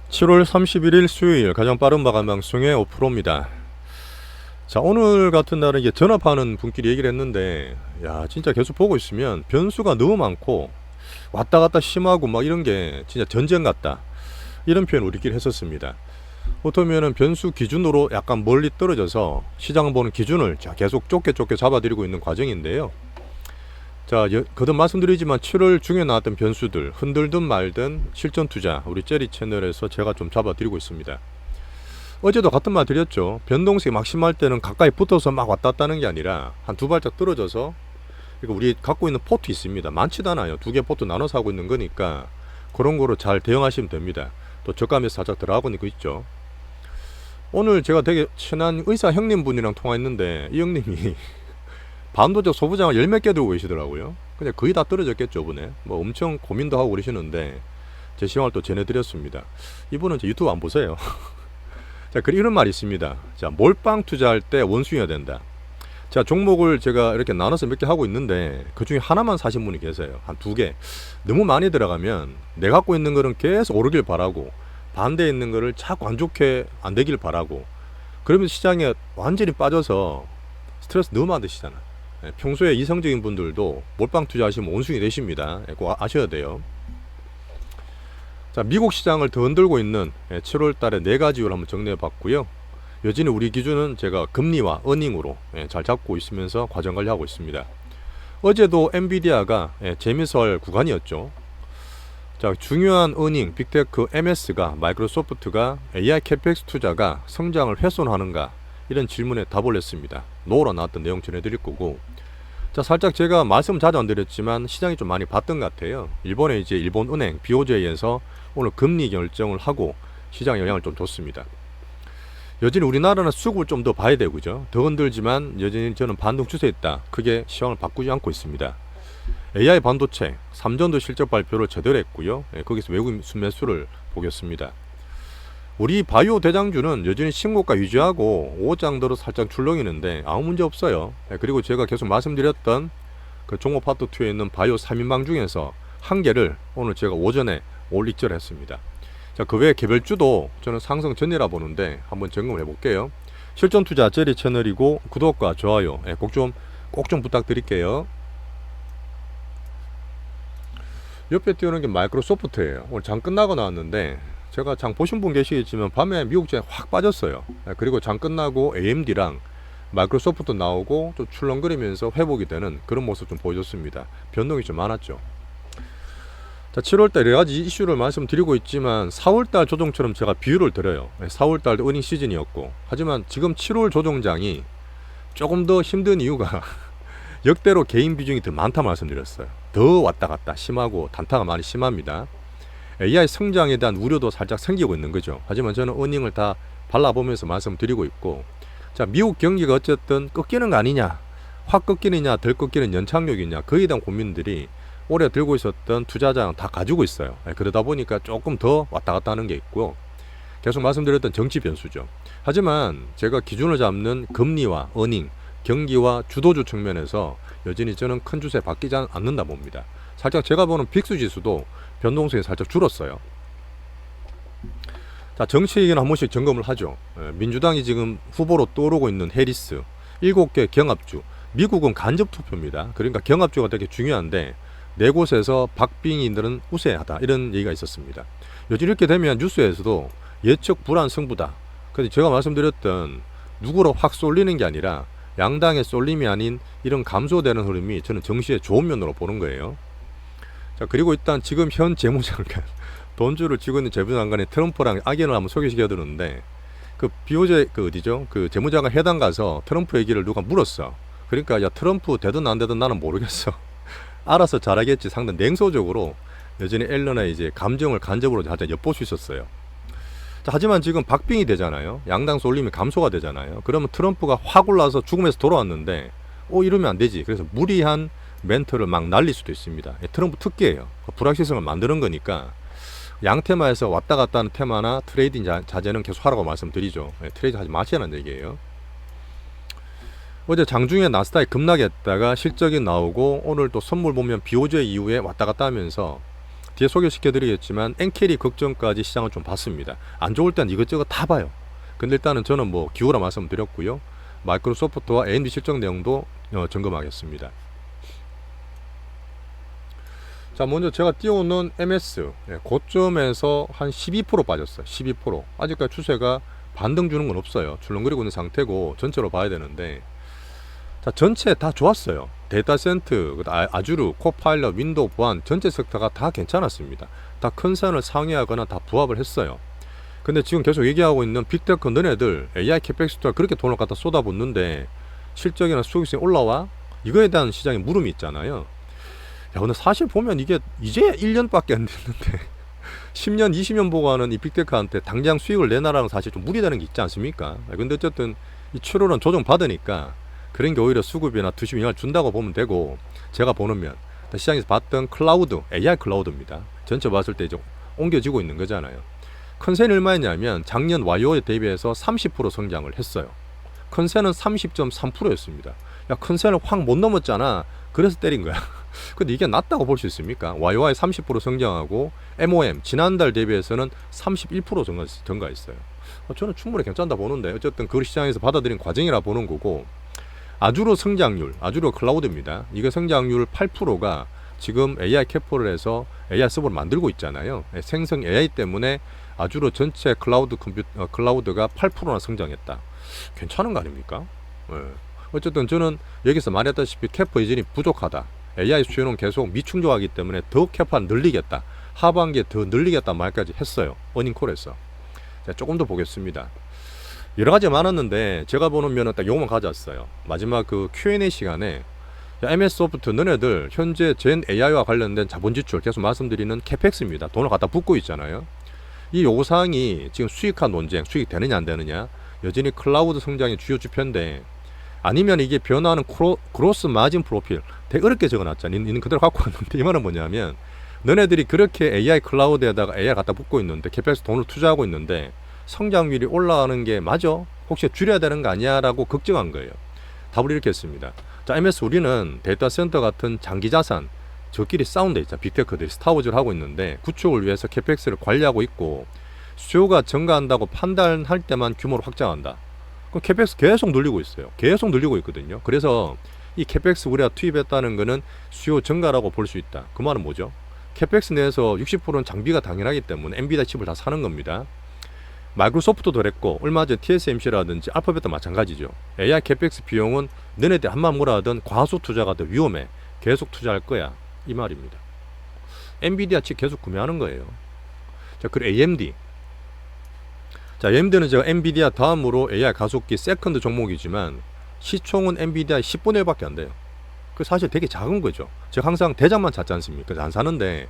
7월 31일 수요일 가장 빠른 마감 방송의 오프로입니다. 자, 오늘 같은 날은 이게 전업하는 분끼리 얘기를 했는데, 야, 진짜 계속 보고 있으면 변수가 너무 많고 왔다 갔다 심하고 막 이런 게 진짜 전쟁 같다, 이런 표현 우리끼리 했었습니다. 어쩌면은 변수 기준으로 약간 멀리 떨어져서 시장을 보는 기준을 계속 좁게 잡아드리고 있는 과정인데요. 자, 거듭 말씀드리지만 7월 중에 나왔던 변수들 흔들든 말든 실전 투자 우리 제리 채널에서 제가 좀 잡아드리고 있습니다. 어제도 같은 말 드렸죠. 변동성이 막 심할 때는 가까이 붙어서 막 왔다 갔다 하는 게 아니라 한 두 발짝 떨어져서, 그러니까 우리 갖고 있는 포트 있습니다. 많지도 않아요. 두 개 포트 나눠서 하고 있는 거니까 그런 거로 잘 대응하시면 됩니다. 또 저가면서 살짝 들어가고 있는 거 있죠. 오늘 제가 되게 친한 의사 형님 분이랑 통화했는데 이 형님이 반도체 소부장을 열 몇 개 들고 계시더라고요. 근데 거의 다 떨어졌겠죠, 이번에. 뭐 엄청 고민도 하고 그러시는데 제 시황을 또 전해드렸습니다. 이분은 제 유튜브 안 보세요. 자, 그리고 이런 말이 있습니다. 자, 몰빵 투자할 때 원숭이가 된다. 자, 종목을 제가 이렇게 나눠서 몇 개 하고 있는데 그 중에 하나만 사신 분이 계세요. 한 두 개. 너무 많이 들어가면 내가 갖고 있는 거는 계속 오르길 바라고, 반대에 있는 거를 자꾸 안 좋게 안 되길 바라고, 그러면 시장에 완전히 빠져서 스트레스 너무 받으시잖아. 평소에 이성적인 분들도 몰빵 투자하시면 원숭이 되십니다. 꼭 아셔야 돼요. 자, 미국 시장을 더 흔들고 있는 7월 달에 네 가지 이유를 한번 정리해 봤고요. 여전히 우리 기준은 제가 금리와 어닝으로 잘 잡고 있으면서 과정 관리하고 있습니다. 어제도 엔비디아가 재미설 구간이었죠. 자, 중요한 어닝, 빅테크 MS가, 마이크로소프트가 AI 캐펙스 투자가 성장을 훼손하는가, 이런 질문에 답을 냈습니다. 노로 나왔던 내용 전해드릴 거고, 자, 살짝 제가 말씀 자주 안 드렸지만 시장이 좀 많이 봤던 것 같아요. 일본의 이제 일본은행 BOJ에서 오늘 금리 결정을 하고 시장에 영향을 좀 줬습니다. 여전히 우리나라는 수급을 좀 더 봐야 되고, 그죠? 더 흔들지만 여전히 저는 반등 추세에 있다, 크게 시황을 바꾸지 않고 있습니다. AI 반도체 3전도 실적 발표를 제대로 했고요. 거기서 외국인 순매수를 보겠습니다. 우리 바이오 대장주는 여전히 신고가 유지하고 5장대로 살짝 출렁이는데 아무 문제 없어요. 그리고 제가 계속 말씀드렸던 그 종목 파트 2에 있는 바이오 3인방 중에서 한 개를 오늘 제가 오전에 올릭절 했습니다. 자, 그 외에 개별주도 저는 상승 전이라 보는데 한번 점검을 해볼게요. 실전 투자 제리 채널이고 구독과 좋아요 꼭 좀 부탁드릴게요. 옆에 띄우는 게 마이크로소프트예요. 오늘 장 끝나고 나왔는데 제가 장 보신 분 계시겠지만 밤에 미국장이 확 빠졌어요. 그리고 장 끝나고 AMD랑 마이크로소프트 나오고 좀 출렁거리면서 회복이 되는 그런 모습 좀 보여줬습니다. 변동이 좀 많았죠. 자, 7월달 여러가지 이슈를 말씀드리고 있지만 4월달 조정처럼 제가 비유를 드려요. 4월달도 어닝 시즌이었고, 하지만 지금 7월 조정장이 조금 더 힘든 이유가 역대로 개인 비중이 더 많다 말씀드렸어요. 더 왔다 갔다 심하고 단타가 많이 심합니다. AI 성장에 대한 우려도 살짝 생기고 있는 거죠. 하지만 저는 어닝을 다 발라보면서 말씀드리고 있고, 자, 미국 경기가 어쨌든 꺾이는 거 아니냐, 확 꺾이느냐 덜 꺾이는 연착륙이냐, 그에 대한 고민들이 올해 들고 있었던 투자자는 다 가지고 있어요. 그러다 보니까 조금 더 왔다 갔다 하는 게 있고, 계속 말씀드렸던 정치 변수죠. 하지만 제가 기준을 잡는 금리와 어닝, 경기와 주도주 측면에서 여전히 저는 큰 추세 바뀌지 않는다 봅니다. 살짝 제가 보는 빅스 지수도 변동성이 살짝 줄었어요. 자, 정치 얘기는 한 번씩 점검을 하죠. 민주당이 지금 후보로 떠오르고 있는 해리스 7개 경합주, 미국은 간접 투표입니다. 그러니까 경합주가 되게 중요한데 네 곳에서 박빙인들은 우세하다, 이런 얘기가 있었습니다. 요즘 이렇게 되면 뉴스에서도 예측 불안 승부다. 근데 제가 말씀드렸던 누구로 확 쏠리는 게 아니라 양당의 쏠림이 아닌 이런 감소되는 흐름이 저는 정시의 좋은 면으로 보는 거예요. 자, 그리고 일단 지금 현 재무장관, 돈주를 쥐고 있는 재무장관의 트럼프랑 악연을 한번 소개시켜 드렸는데, 그 BOJ 그 어디죠? 그 재무장관 회담 가서 트럼프 얘기를 누가 물었어. 그러니까 야, 트럼프 되든 안 되든 나는 모르겠어. 알아서 잘하겠지. 상당히 냉소적으로 여전히 앨런의 이제 감정을 간접으로 살짝 엿볼 수 있었어요. 자, 하지만 지금 박빙이 되잖아요. 양당 쏠림이 감소가 되잖아요. 그러면 트럼프가 확 올라서 죽음에서 돌아왔는데 이러면 안 되지. 그래서 무리한 멘트를 막 날릴 수도 있습니다. 트럼프 특기예요. 불확실성을 만드는 거니까 양테마에서 왔다 갔다 하는 테마나 트레이딩 자제는 계속 하라고 말씀드리죠. 트레이딩 하지 마시라는 얘기예요. 어제 장중에 나스닥이 급락했다가 실적이 나오고 오늘 또 선물 보면 BOJ 이후에 왔다 갔다 하면서 뒤에 소개시켜 드리겠지만 엔캐리 걱정까지 시장을 좀 봤습니다. 안 좋을 땐 이것저것 다 봐요. 근데 일단은 저는 뭐 기호라 말씀드렸고요. 마이크로소프트와 AMD 실적 내용도 점검하겠습니다. 자, 먼저 제가 띄워놓은 MS 고점에서 한 12% 빠졌어요. 12%. 아직까지 추세가 반등 주는 건 없어요. 출렁거리고 있는 상태고 전체로 봐야 되는데, 자, 전체 다 좋았어요. 데이터 센터, 아주르, 코파일럿, 윈도우 보안 전체 섹터가 다 괜찮았습니다. 다 컨센을 상회하거나 다 부합을 했어요. 근데 지금 계속 얘기하고 있는 빅테크 너네들 AI 캐펙스트가 그렇게 돈을 갖다 쏟아붓는데 실적이나 수익성이 올라와? 이거에 대한 시장의 물음이 있잖아요. 야, 근데 사실 보면 이게 이제 1년밖에 안 됐는데 10년, 20년 보고 하는 이 빅테크한테 당장 수익을 내놔라는 사실 좀 무리되는 게 있지 않습니까? 근데 어쨌든 이 7월은 조정 받으니까 그런 게 오히려 수급이나 투심 영향을 준다고 보면 되고, 제가 보는 면 시장에서 봤던 클라우드, AI 클라우드입니다. 전체 봤을 때 이제 옮겨지고 있는 거잖아요. 컨센이 얼마였냐면 작년 YO에 대비해서 30% 성장을 했어요. 컨센은 30.3%였습니다. 야, 컨센을 확 못 넘었잖아. 그래서 때린 거야. 근데 이게 낮다고 볼 수 있습니까? YOI 30% 성장하고 MOM 지난달 대비해서는 31% 증가했어요. 저는 충분히 괜찮다 보는데, 어쨌든 그 시장에서 받아들인 과정이라 보는 거고, 아주로 성장률, 아주로 클라우드입니다. 이거 성장률 8%가 지금 AI 캐포를 해서 AI 서버를 만들고 있잖아요. 생성 AI 때문에 아주로 전체 클라우드가 8%나 성장했다. 괜찮은 거 아닙니까? 어쨌든 저는 여기서 말했다시피 캐포 이전이 부족하다. AI 수요는 계속 미충족하기 때문에 더 캐파를 늘리겠다. 하반기에 더 늘리겠다 말까지 했어요. 어닝콜에서. 자, 조금 더 보겠습니다. 여러 가지 많았는데 제가 보는 면은 딱 요것만 가져왔어요. 마지막 그 Q&A 시간에 MS 소프트 너네들 현재 젠 AI와 관련된 자본 지출 계속 말씀드리는 캐펙스입니다. 돈을 갖다 붓고 있잖아요. 이 요구사항이 지금 수익화 논쟁, 수익 되느냐 안 되느냐, 여전히 클라우드 성장의 주요 지표인데, 아니면 이게 변화하는 그로스 마진 프로필 되게 어렵게 적어놨잖아. 니는 그대로 갖고 왔는데, 이 말은 뭐냐면 너네들이 그렇게 AI 클라우드에다가 AI 갖다 붓고 있는데, 캐펙스 돈을 투자하고 있는데 성장률이 올라가는 게 맞아? 혹시 줄여야 되는 거 아니야? 라고 걱정한 거예요. 답을 이렇게 했습니다. 자, MS 우리는 데이터 센터 같은 장기 자산, 저끼리 싸운데 있잖아. 빅테크들이 스타워즈를 하고 있는데 구축을 위해서 캐펙스를 관리하고 있고, 수요가 증가한다고 판단할 때만 규모를 확장한다. 그럼 캐펙스 계속 늘리고 있어요. 계속 늘리고 있거든요. 그래서 이 캐펙스 우리가 투입했다는 거는 수요 증가라고 볼 수 있다. 그 말은 뭐죠? 캐펙스 내에서 60%는 장비가 당연하기 때문에 엔비디아 칩을 다 사는 겁니다. 마이크로소프트도 그랬고, 얼마 전 TSMC라든지 알파벳도 마찬가지죠. AI 캐펙스 비용은 너네들 한만 뭐라 하든 과소 투자가 더 위험해. 계속 투자할 거야. 이 말입니다. 엔비디아 칩 계속 구매하는 거예요. 자, 그리고 AMD. 자, AMD는 제가 엔비디아 다음으로 AI 가속기 세컨드 종목이지만 시총은 엔비디아 10분의 1밖에 안 돼요. 그 사실 되게 작은 거죠. 제가 항상 대장만 찾지 않습니까? 그래서 안 사는데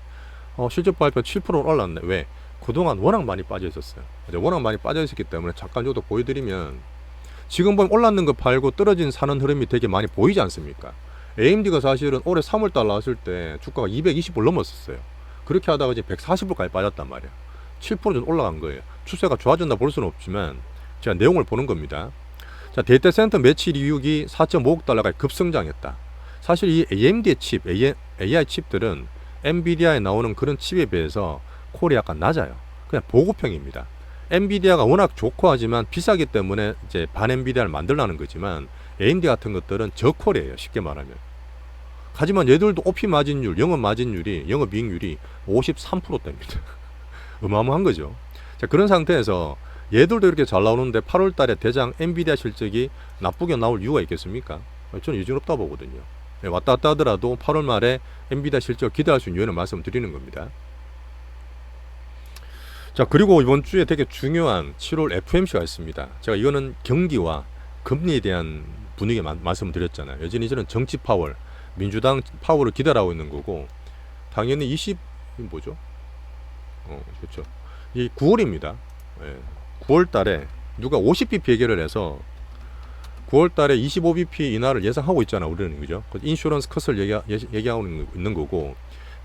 실적 발표 7% 올랐네. 왜? 그동안 워낙 많이 빠져 있었어요. 워낙 많이 빠져 있었기 때문에 잠깐 저도 보여드리면, 지금 보면 올랐는 거 팔고 떨어진 사는 흐름이 되게 많이 보이지 않습니까? AMD가 사실은 올해 3월달 나왔을 때 주가가 220불 넘었었어요. 그렇게 하다가 이제 140불까지 빠졌단 말이에요. 7% 올라간 거예요. 추세가 좋아졌나 볼 수는 없지만 제가 내용을 보는 겁니다. 자, 데이터 센터 매출 이익이 4.5억 달러가 급성장했다. 사실 이 AMD의 칩, AI 칩들은 엔비디아에 나오는 그런 칩에 비해서 콜이 약간 낮아요. 그냥 보급형입니다. 엔비디아가 워낙 좋고 하지만 비싸기 때문에 이제 반 엔비디아를 만들라는 거지만, AMD 같은 것들은 저콜이에요. 쉽게 말하면. 하지만 얘들도 OP 마진율, 영업이익률이 53%대입니다. 어마어마한 거죠. 자, 그런 상태에서 얘들도 이렇게 잘 나오는데 8월 달에 대장 엔비디아 실적이 나쁘게 나올 이유가 있겠습니까? 저는 유진 없다 보거든요. 왔다 갔다 하더라도 8월 말에 엔비디아 실적 기대할 수 있는 요인을 말씀드리는 겁니다. 자, 그리고 이번 주에 되게 중요한 7월 FOMC가 있습니다. 제가 이거는 경기와 금리에 대한 분위기 말씀드렸잖아요. 여전히 저는 정치 파월, 민주당 파월을 기다리고 있는 거고, 당연히 뭐죠? 그렇죠. 이 9월입니다. 9월 달에 누가 50bp 얘기를 해서 9월 달에 25bp 인하를 예상하고 있잖아, 우리는. 그죠? 인슈런스 컷을 얘기하고 있는 거고,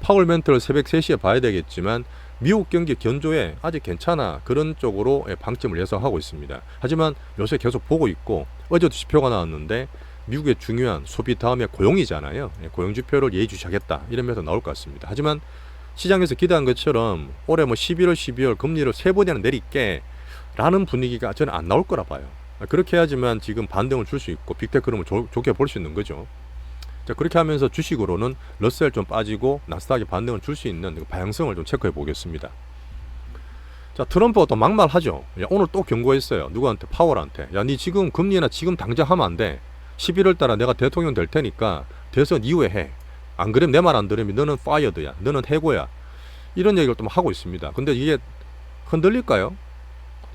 파월 멘트를 새벽 3시에 봐야 되겠지만 미국 경기 견조해, 아직 괜찮아, 그런 쪽으로 방침을 예상하고 있습니다. 하지만 요새 계속 보고 있고, 어제도 지표가 나왔는데 미국의 중요한 소비 다음에 고용이잖아요. 고용지표를 예의주시하겠다 이러면서 나올 것 같습니다. 하지만 시장에서 기대한 것처럼 올해 뭐 11월, 12월 금리를 3번이나 내릴게 라는 분위기가 저는 안 나올 거라 봐요. 그렇게 해야지만 지금 반등을 줄 수 있고 빅테크 흐름을 좋게 볼 수 있는 거죠. 자, 그렇게 하면서 주식으로는 러셀 좀 빠지고 나스닥이 반등을 줄 수 있는 방향성을 좀 체크해 보겠습니다. 자, 트럼프가 또 막말하죠. 야, 오늘 또 경고했어요. 누구한테? 파월한테. 야, 니 지금 금리나 지금 당장 하면 안 돼. 11월 달에 내가 대통령 될 테니까 대선 이후에 해. 안 그러면 내 말 안 들으면 너는 파이어드야. 너는 해고야. 이런 얘기를 또 하고 있습니다. 근데 이게 흔들릴까요?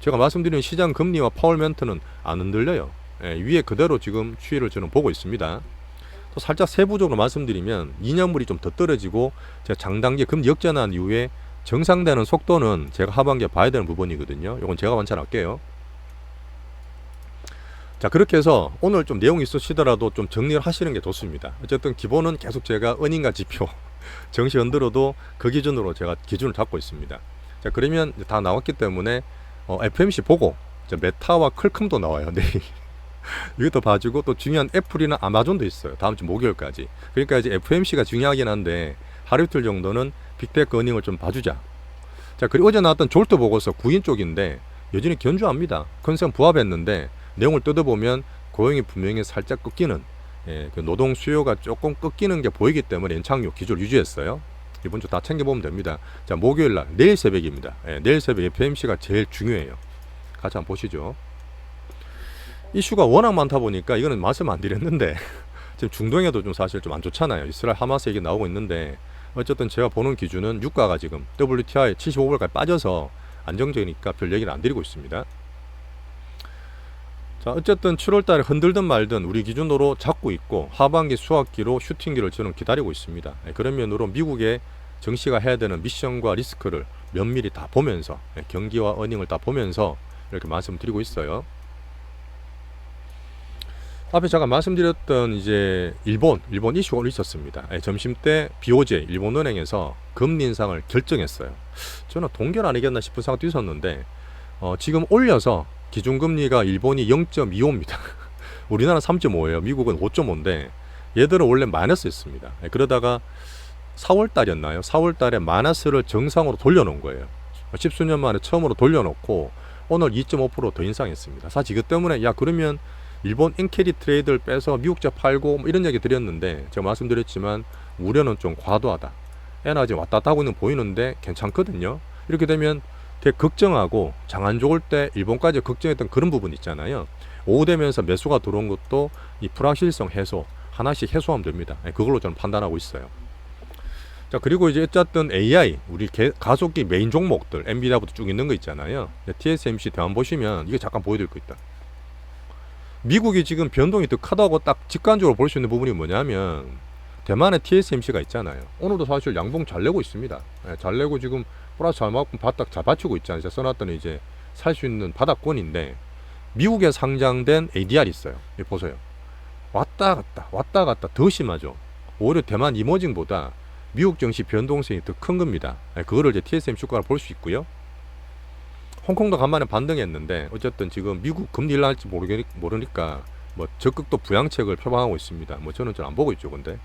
제가 말씀드린 시장 금리와 파월 멘트는 안 흔들려요. 예, 위에 그대로 지금 추이를 저는 보고 있습니다. 또 살짝 세부적으로 말씀드리면 2년물이 좀 더 떨어지고 제가 장단기 금리 역전한 이후에 정상되는 속도는 제가 하반기에 봐야 되는 부분이거든요. 이건 제가 관찰할게요. 자, 그렇게 해서 오늘 좀 내용이 있으시더라도 좀 정리를 하시는 게 좋습니다. 어쨌든 기본은 계속 제가 은인과 지표 정시 흔들어도 그 기준으로 제가 기준을 잡고 있습니다. 자, 그러면 다 나왔기 때문에 FMC 보고 메타와 클컴도 나와요. 네. 이것도 봐주고 또 중요한 애플이나 아마존도 있어요. 다음 주 목요일까지. 그러니까 이제 FMC가 중요하긴 한데 하루 이틀 정도는 빅테크 어닝을 좀 봐주자. 자, 그리고 어제 나왔던 졸트 보고서 9인 쪽인데 여전히 견주합니다. 컨센 부합했는데 내용을 뜯어보면 고용이 분명히 살짝 꺾이는, 그 노동 수요가 조금 꺾이는 게 보이기 때문에 연착륙 기조를 유지했어요. 이번 주 다 챙겨보면 됩니다. 자, 목요일날 내일 새벽입니다. 내일 새벽 FMC가 제일 중요해요. 같이 한번 보시죠. 이슈가 워낙 많다 보니까 이거는 말씀 안 드렸는데 지금 중동에도 좀 사실 좀 안 좋잖아요. 이스라엘 하마스 얘기 나오고 있는데 어쨌든 제가 보는 기준은 유가가 지금 WTI 75불까지 빠져서 안정적이니까 별 얘기를 안 드리고 있습니다. 자, 어쨌든 7월달에 흔들든 말든 우리 기준으로 잡고 있고 하반기 수학기로 슈팅기를 저는 기다리고 있습니다. 그런 면으로 미국의 정시가 해야 되는 미션과 리스크를 면밀히 다 보면서 경기와 어닝을 다 보면서 이렇게 말씀드리고 있어요. 앞에 제가 말씀드렸던 이제 일본 이슈가 있었습니다. 점심 때 BOJ 일본은행에서 금리 인상을 결정했어요. 저는 동결 아니겠나 싶은 생각도 있었는데 지금 올려서 기준금리가 일본이 0.25입니다. 우리나라 3.5예요. 미국은 5.5인데 얘들은 원래 마이너스였습니다. 그러다가 4월달이었나요? 4월달에 마이너스를 정상으로 돌려놓은 거예요. 10수년 만에 처음으로 돌려놓고 오늘 2.5% 더 인상했습니다. 사실 이것 때문에 야 그러면 일본 엔캐리 트레이드를 빼서 미국제 팔고 뭐 이런 얘기 드렸는데 제가 말씀드렸지만 우려는 좀 과도하다. 에너지 왔다 갔다 하고 있는 보이는데 괜찮거든요. 이렇게 되면 되게 걱정하고 장 안 좋을 때 일본까지 걱정했던 그런 부분 있잖아요. 오후 되면서 매수가 들어온 것도 이 불확실성 해소 하나씩 해소하면 됩니다. 그걸로 저는 판단하고 있어요. 자, 그리고 이제 어쨌든 AI 우리 가속기 메인 종목들 엔비디아부터 쭉 있는 거 있잖아요. TSMC 대만 보시면 이게 잠깐 보여드릴 거 있다. 미국이 지금 변동이 더 크다고 딱 직관적으로 볼 수 있는 부분이 뭐냐면 대만의 TSMC가 있잖아요. 오늘도 사실 양봉 잘 내고 있습니다. 잘 내고 지금 플러스 잘 맞고 바닥 잘 받치고 있잖아요. 제가 써놨더니 이제 살 수 있는 바닥권인데 미국에 상장된 ADR 있어요. 여기 보세요. 왔다 갔다 더 심하죠. 오히려 대만 이머징보다 미국 증시 변동성이 더 큰 겁니다. 그거를 이제 TSM 주가를 볼 수 있고요. 홍콩도 간만에 반등했는데 어쨌든 지금 미국 금리 일날지 모르니까 뭐 적극도 부양책을 표방하고 있습니다. 뭐 저는 잘 안 보고 있죠, 근데.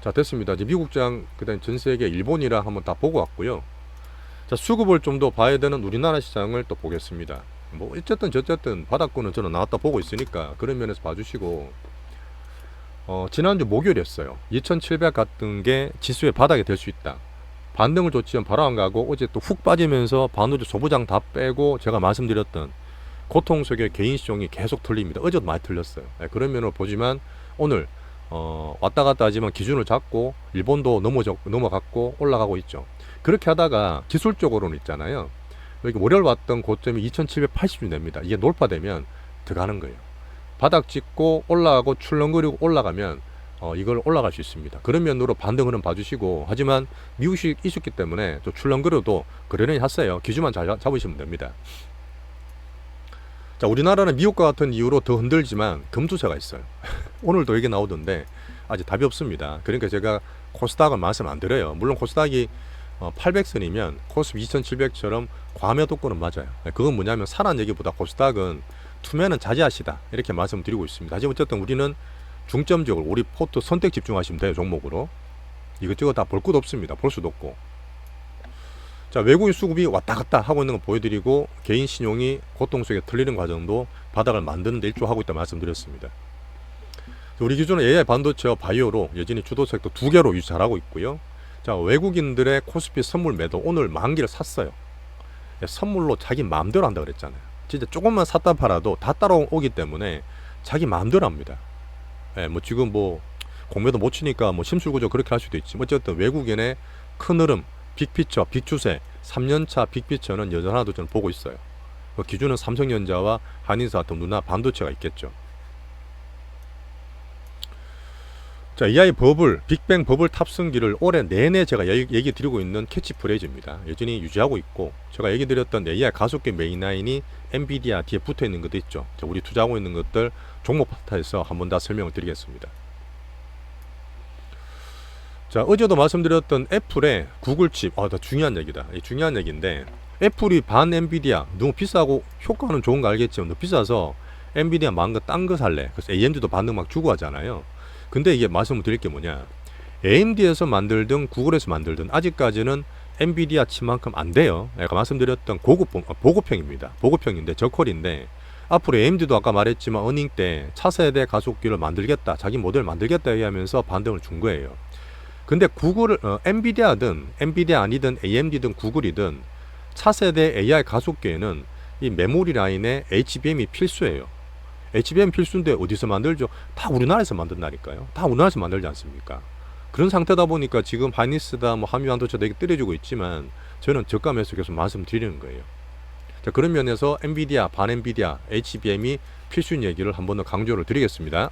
자, 됐습니다. 이제 미국장 그다음 전 세계 일본이랑 한번 다 보고 왔고요. 자, 수급을 좀 더 봐야 되는 우리나라 시장을 또 보겠습니다. 뭐 어쨌든 저쨌든 바닥권은 저는 나왔다 보고 있으니까 그런 면에서 봐주시고 지난주 목요일이었어요. 2700 같은 게 지수의 바닥이 될 수 있다. 반등을 줬지만 바로 안 가고 어제 또 훅 빠지면서 반도체 소부장 다 빼고 제가 말씀드렸던 고통 속의 개인시종이 계속 틀립니다. 어제도 많이 틀렸어요. 그런 면으로 보지만 오늘 왔다 갔다 하지만 기준을 잡고 일본도 넘어갔고 올라가고 있죠. 그렇게 하다가 기술적으로는 있잖아요. 여기 월요일 왔던 고점이 2780주 됩니다. 이게 돌파되면 들어가는 거예요. 바닥 찍고 올라가고 출렁거리고 올라가면 이걸 올라갈 수 있습니다. 그런 면으로 반등 흐름 봐주시고 하지만 미국식 이슈기 때문에 또 출렁거려도 그러려니 하세요. 기준만 잘 잡으시면 됩니다. 자, 우리나라는 미국과 같은 이유로 더 흔들지만 금투세가 있어요. 오늘도 얘기 나오던데 아직 답이 없습니다. 그러니까 제가 코스닥을 말씀 안 드려요. 물론 코스닥이 800선이면 코스피 2700처럼 과매도권은 맞아요. 그건 뭐냐면 사란 얘기보다 코스닥은 투매는 자제하시다 이렇게 말씀드리고 있습니다. 하지만 어쨌든 우리는 중점적으로 우리 포트 선택 집중하시면 돼요. 종목으로. 이것저것 다 볼 것도 없습니다. 볼 수도 없고. 자, 외국인 수급이 왔다 갔다 하고 있는 거 보여드리고, 개인 신용이 고통 속에 틀리는 과정도 바닥을 만드는 데 일조하고 있다 말씀드렸습니다. 우리 기준은 AI 반도체와 바이오로 여전히 주도 섹터 두 개로 유지 잘하고 있고요. 자, 외국인들의 코스피 선물 매도 오늘 만기를 샀어요. 선물로 자기 마음대로 한다 그랬잖아요. 진짜 조금만 샀다 팔아도 다 따라오기 때문에 자기 마음대로 합니다. 뭐 지금 뭐 공매도 못 치니까 뭐 심술구조 그렇게 할 수도 있지. 어쨌든 외국인의 큰 흐름, 빅피처, 빅추세, 3년차 빅피처는 여전하다고 저는 보고 있어요. 그 기준은 삼성전자와 한인사 같은 누나 반도체가 있겠죠. 자, AI 버블, 빅뱅 버블 탑승기를 올해 내내 제가 얘기 드리고 있는 캐치프레이즈입니다. 여전히 유지하고 있고, 제가 얘기 드렸던 AI 가속기 메인라인이 엔비디아 뒤에 붙어 있는 것도 있죠. 자, 우리 투자하고 있는 것들 종목 파트에서 한번 더 설명을 드리겠습니다. 자, 어제도 말씀드렸던 애플의 구글 칩, 더 중요한 얘기다. 중요한 얘기인데, 애플이 반 엔비디아, 너무 비싸고 효과는 좋은 거 알겠지만 너무 비싸서 엔비디아 망한 거 딴 거 살래. 그래서 AMD도 반등 막 주고 하잖아요. 근데 이게 말씀을 드릴 게 뭐냐, AMD에서 만들든 구글에서 만들든 아직까지는 엔비디아 칩만큼 안 돼요. 아까 말씀드렸던 보급형입니다. 보급형인데 저퀄인데, 앞으로 AMD도 아까 말했지만 어닝 때 차세대 가속기를 만들겠다, 자기 모델 만들겠다 얘기하면서 반등을 준 거예요. 근데 구글을 엔비디아든 엔비디아 아니든 AMD든 구글이든 차세대 AI 가속기에는 이 메모리 라인에 HBM이 필수예요. HBM 필수인데 어디서 만들죠? 다 우리나라에서 만든다니까요. 다 우리나라에서 만들지 않습니까? 그런 상태다 보니까 지금 하이닉스다 뭐 한미반도체도 이렇게 때려주고 있지만 저는 저가 매수 계속 말씀드리는 거예요. 자, 그런 면에서 엔비디아, 반 엔비디아, HBM이 필수인 얘기를 한 번 더 강조를 드리겠습니다.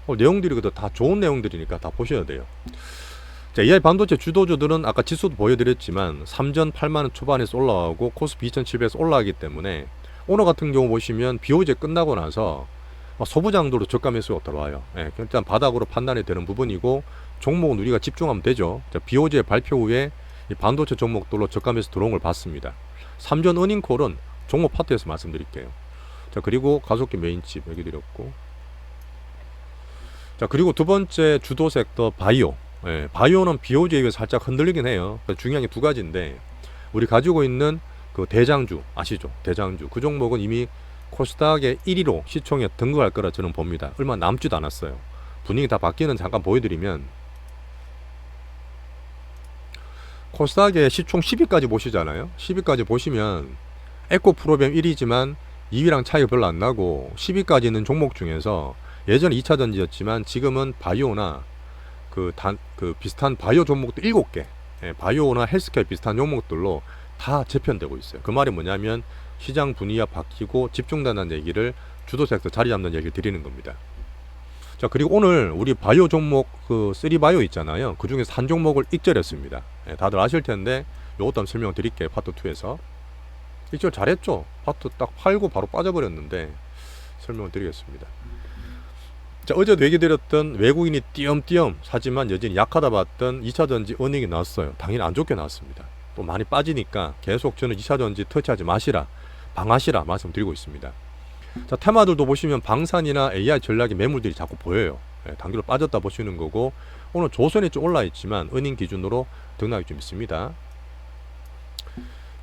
내용들이 그래도 다 좋은 내용들이니까 다 보셔야 돼요. 자, AI 반도체 주도주들은 아까 지수도 보여드렸지만 3전 8만원 초반에서 올라가고 코스피 2700에서 올라가기 때문에, 오늘 같은 경우 보시면 BOJ 끝나고 나서 소부장도로 저가 매수가 들어와요. 일단 바닥으로 판단이 되는 부분이고, 종목은 우리가 집중하면 되죠. 자, BOJ 발표 후에 이 반도체 종목들로 저가 매수 들어온 걸 봤습니다. 3전 어닝콜은 종목 파트에서 말씀드릴게요. 자, 그리고 가속기 메인칩 여기 드렸고, 자, 그리고 두 번째 주도 섹터 바이오. 바이오는 BOJ에 살짝 흔들리긴 해요. 중요한 게 두 가지인데, 우리 가지고 있는 그 대장주 아시죠? 대장주 그 종목은 이미 코스닥의 1위로 시총에 등극할 거라 저는 봅니다. 얼마 남지도 않았어요. 분위기 다 바뀌는 잠깐 보여드리면, 코스닥의 시총 10위까지 보시잖아요. 10위까지 보시면 에코프로비엠 1위지만 2위랑 차이가 별로 안 나고, 10위까지 있는 종목 중에서 예전에 2차전지였지만 지금은 바이오나 그 비슷한 바이오 종목도 7개, 바이오나 헬스케어 비슷한 종목들로 다 재편되고 있어요. 그 말이 뭐냐면 시장 분위기가 바뀌고 집중된다는 얘기를, 주도 섹터 자리 잡는 얘기를 드리는 겁니다. 자, 그리고 오늘 우리 바이오 종목 그 3바이오 있잖아요. 그 중에서 한 종목을 익절했습니다. 다들 아실 텐데 요것도 한번 설명 드릴게요. 파트 2에서 익절 잘했죠. 파트 딱 팔고 바로 빠져버렸는데 설명을 드리겠습니다. 자, 어제도 얘기 드렸던 외국인이 띄엄띄엄 사지만 여전히 약하다 봤던 2차전지 어닝이 나왔어요. 당연히 안 좋게 나왔습니다. 또 많이 빠지니까 계속 저는 2차전지 터치하지 마시라, 방하시라 말씀드리고 있습니다. 자, 테마들도 보시면 방산이나 AI 전략의 매물들이 자꾸 보여요. 단기로 빠졌다 보시는 거고, 오늘 조선이 좀 올라 있지만 어닝 기준으로 등락이 좀 있습니다.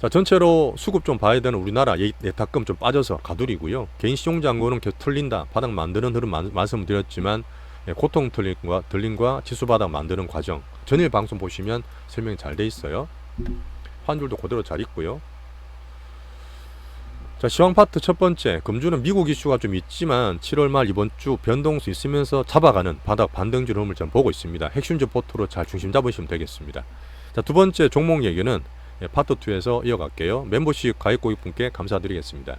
자, 전체로 수급 좀 봐야 되는 우리나라 예탁금 좀 빠져서 가두리고요. 개인 신용잔고는 계속 틀린다, 바닥 만드는 흐름 말씀을 드렸지만, 고통 들림과 지수 바닥 만드는 과정 전일 방송 보시면 설명이 잘 돼 있어요. 환율도 그대로 잘 있고요. 자, 시황 파트 첫 번째, 금주는 미국 이슈가 좀 있지만 7월 말 이번 주 변동수 있으면서 잡아가는 바닥 반등주 흐름을 좀 보고 있습니다. 핵심주 포트로 잘 중심 잡으시면 되겠습니다. 자, 두 번째 종목 얘기는 파트 2에서 이어갈게요. 멤버십 가입 고객분께 감사드리겠습니다.